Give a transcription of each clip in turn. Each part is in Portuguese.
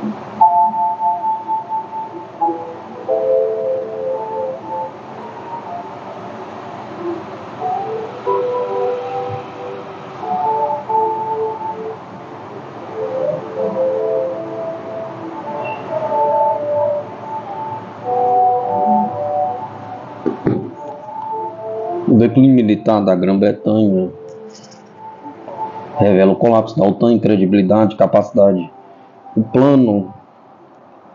O declínio militar da Grã-Bretanha revela o colapso da OTAN em credibilidade e capacidade. O plano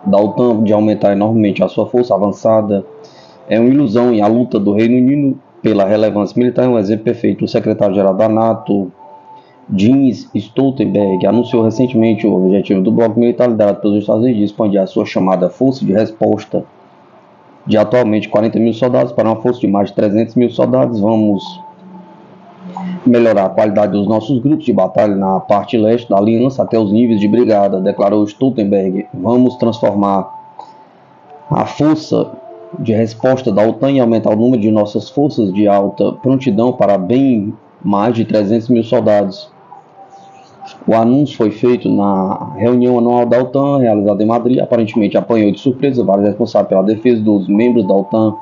da OTAN de aumentar enormemente a sua força avançada é uma ilusão, e a luta do Reino Unido pela relevância militar é um exemplo perfeito. O secretário-geral da NATO, Jens Stoltenberg, anunciou recentemente o objetivo do bloco militar liderado pelos Estados Unidos de expandir a sua chamada Força de Resposta de atualmente 40 mil soldados para uma força de mais de 300 mil soldados. Vamos melhorar a qualidade dos nossos grupos de batalha na parte leste da aliança até os níveis de brigada, declarou Stoltenberg. Vamos transformar a força de resposta da OTAN e aumentar o número de nossas forças de alta prontidão para bem mais de 300 mil soldados. O anúncio foi feito na reunião anual da OTAN, realizada em Madrid. Aparentemente apanhou de surpresa vários responsáveis pela defesa dos membros da OTAN.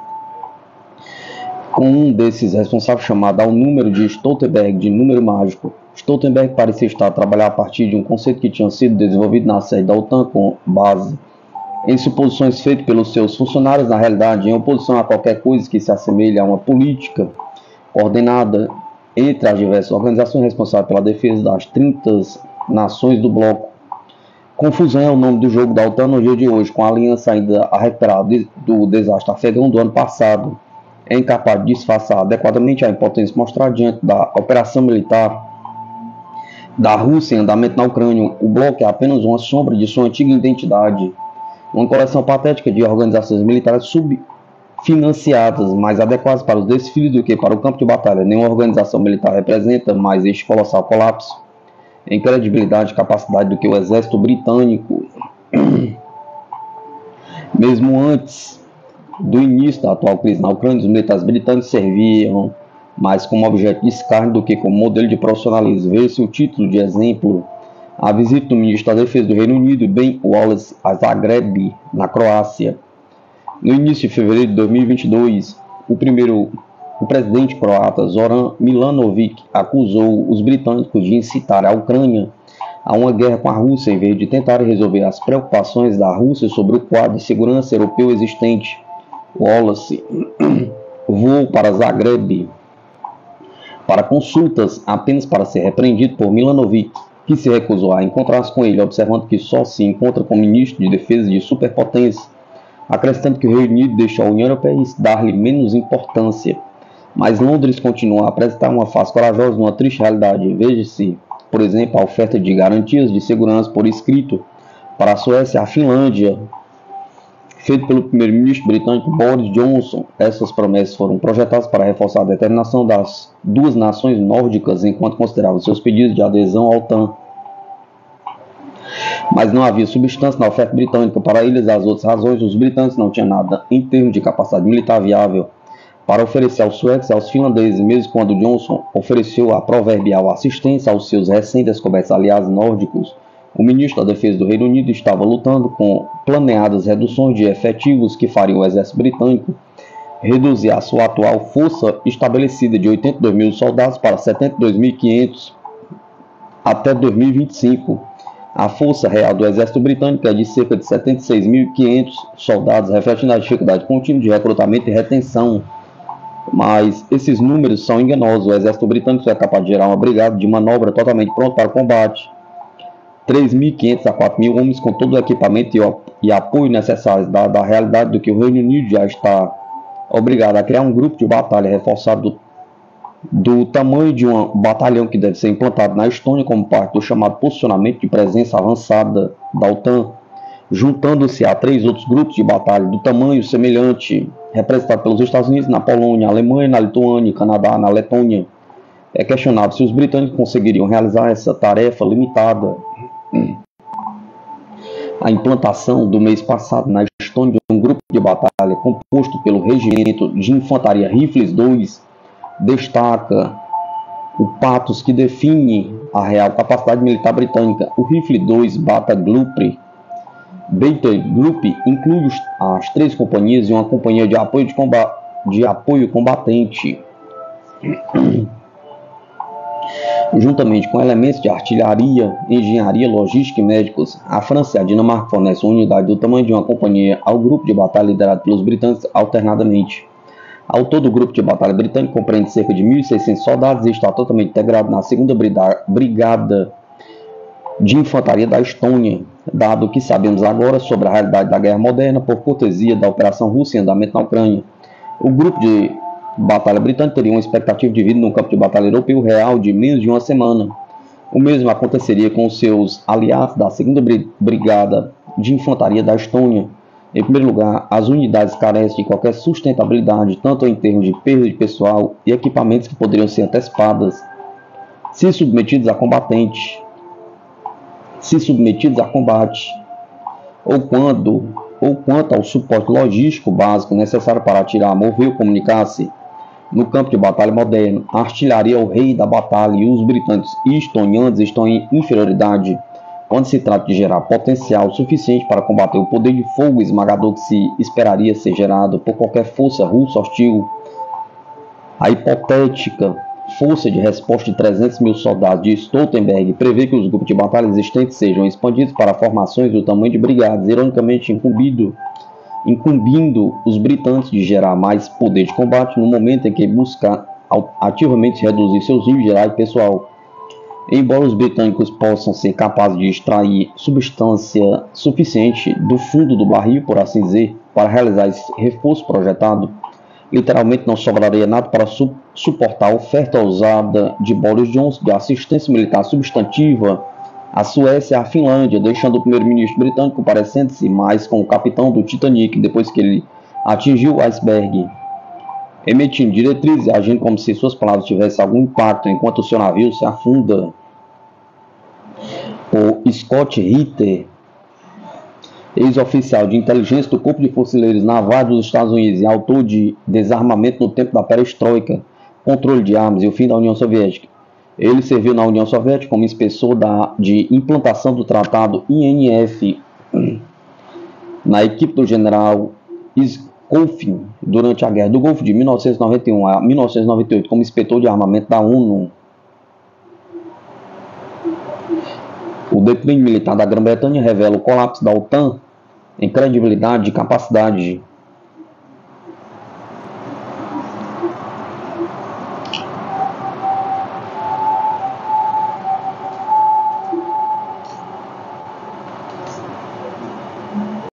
Com um desses responsáveis chamado ao número de Stoltenberg, de número mágico. Stoltenberg parecia estar a trabalhar a partir de um conceito que tinha sido desenvolvido na sede da OTAN com base em suposições feitas pelos seus funcionários, na realidade, em oposição a qualquer coisa que se assemelhe a uma política coordenada entre as diversas organizações responsáveis pela defesa das 30 nações do bloco. Confusão é o nome do jogo da OTAN no dia de hoje, com a aliança ainda a recuperar do desastre afegão do ano passado. É incapaz de disfarçar adequadamente a impotência mostrada diante da operação militar da Rússia em andamento na Ucrânia. O bloco é apenas uma sombra de sua antiga identidade, uma coleção patética de organizações militares subfinanciadas, mais adequadas para os desfiles do que para o campo de batalha. Nenhuma organização militar representa mais este colossal colapso em credibilidade e capacidade do que o exército britânico. Mesmo antes do início da atual crise na Ucrânia, os militares britânicos serviam mais como objeto de escárnio do que como modelo de profissionalismo. Vê-se o título de exemplo a visita do ministro da Defesa do Reino Unido, Ben Wallace, a Zagreb, na Croácia. No início de fevereiro de 2022, o presidente croata Zoran Milanovic acusou os britânicos de incitar a Ucrânia a uma guerra com a Rússia, em vez de tentar resolver as preocupações da Rússia sobre o quadro de segurança europeu existente. Wallace voou para Zagreb para consultas apenas para ser repreendido por Milanovic, que se recusou a encontrar-se com ele, observando que só se encontra com o ministro de defesa de superpotência, acrescentando que o Reino Unido deixou a União Europeia dar-lhe menos importância. Mas Londres continua a apresentar uma face corajosa numa triste realidade. Veja-se, por exemplo, a oferta de garantias de segurança por escrito para a Suécia e a Finlândia, feito pelo primeiro-ministro britânico Boris Johnson. Essas promessas foram projetadas para reforçar a determinação das duas nações nórdicas enquanto consideravam seus pedidos de adesão à OTAN. Mas não havia substância na oferta britânica. Para eles, as outras razões, os britânicos não tinham nada em termos de capacidade militar viável para oferecer aos suecos e aos finlandeses, mesmo quando Johnson ofereceu a proverbial assistência aos seus recém-descobertos aliados nórdicos. O ministro da Defesa do Reino Unido estava lutando com planeadas reduções de efetivos que fariam o exército britânico reduzir a sua atual força estabelecida de 82 mil soldados para 72.500 até 2025. A força real do exército britânico é de cerca de 76.500 soldados, refletindo a dificuldade contínua de recrutamento e retenção. Mas esses números são enganosos. O exército britânico é capaz de gerar uma brigada de manobra totalmente pronta para o combate. 3.500 a 4.000 homens com todo o equipamento e apoio necessários, dada a realidade do que o Reino Unido já está obrigado a criar um grupo de batalha reforçado do tamanho de um batalhão que deve ser implantado na Estônia como parte do chamado posicionamento de presença avançada da OTAN, juntando-se a 3 outros grupos de batalha do tamanho semelhante, representados pelos Estados Unidos na Polônia, Alemanha, na Lituânia, Canadá, na Letônia. É questionável se os britânicos conseguiriam realizar essa tarefa limitada. A implantação do mês passado na Estônia de um grupo de batalha composto pelo Regimento de Infantaria Rifles 2 destaca o patos que define a real capacidade militar britânica. O Rifle 2 Bataglup Battle Group inclui as 3 companhias e uma companhia de apoio combatente, juntamente com elementos de artilharia, engenharia, logística e médicos. A França e a Dinamarca fornecem uma unidade do tamanho de uma companhia ao grupo de batalha liderado pelos britânicos alternadamente. Ao todo, o grupo de batalha britânico compreende cerca de 1.600 soldados e está totalmente integrado na 2ª Brigada de Infantaria da Estônia, dado o que sabemos agora sobre a realidade da guerra moderna por cortesia da operação russa em andamento na Ucrânia. O grupo de batalha britânico teria uma expectativa de vida no campo de batalha europeu real de menos de uma semana. O mesmo aconteceria com seus aliados da 2ª Brigada de Infantaria da Estônia. Em primeiro lugar, as unidades carecem de qualquer sustentabilidade, tanto em termos de perda de pessoal e equipamentos que poderiam ser antecipadas, se submetidos a combate, ou quanto ao suporte logístico básico necessário para atirar, mover ou comunicar-se. No campo de batalha moderno, a artilharia é o rei da batalha e os britânicos e estonianos estão em inferioridade quando se trata de gerar potencial suficiente para combater o poder de fogo esmagador que se esperaria ser gerado por qualquer força russa hostil. A hipotética força de resposta de 300.000 soldados de Stoltenberg prevê que os grupos de batalha existentes sejam expandidos para formações do tamanho de brigadas, ironicamente incumbindo os britânicos de gerar mais poder de combate no momento em que buscar ativamente reduzir seus níveis gerais de pessoal. Embora os britânicos possam ser capazes de extrair substância suficiente do fundo do barril, por assim dizer, para realizar esse reforço projetado, literalmente não sobraria nada para suportar a oferta ousada de Boris Johnson de assistência militar substantiva à Suécia e à Finlândia, deixando o primeiro-ministro britânico parecendo-se mais com o capitão do Titanic depois que ele atingiu o iceberg, emitindo diretrizes e agindo como se suas palavras tivessem algum impacto enquanto o seu navio se afunda. O Scott Ritter, ex-oficial de inteligência do Corpo de Fuzileiros Navais dos Estados Unidos e autor de Desarmamento no Tempo da Perestroika, Controle de Armas e o Fim da União Soviética. Ele serviu na União Soviética como inspetor de implantação do Tratado INF na equipe do general Skofin durante a Guerra do Golfo de 1991 a 1998 como inspetor de armamento da ONU. O declínio militar da Grã-Bretanha revela o colapso da OTAN em credibilidade e capacidade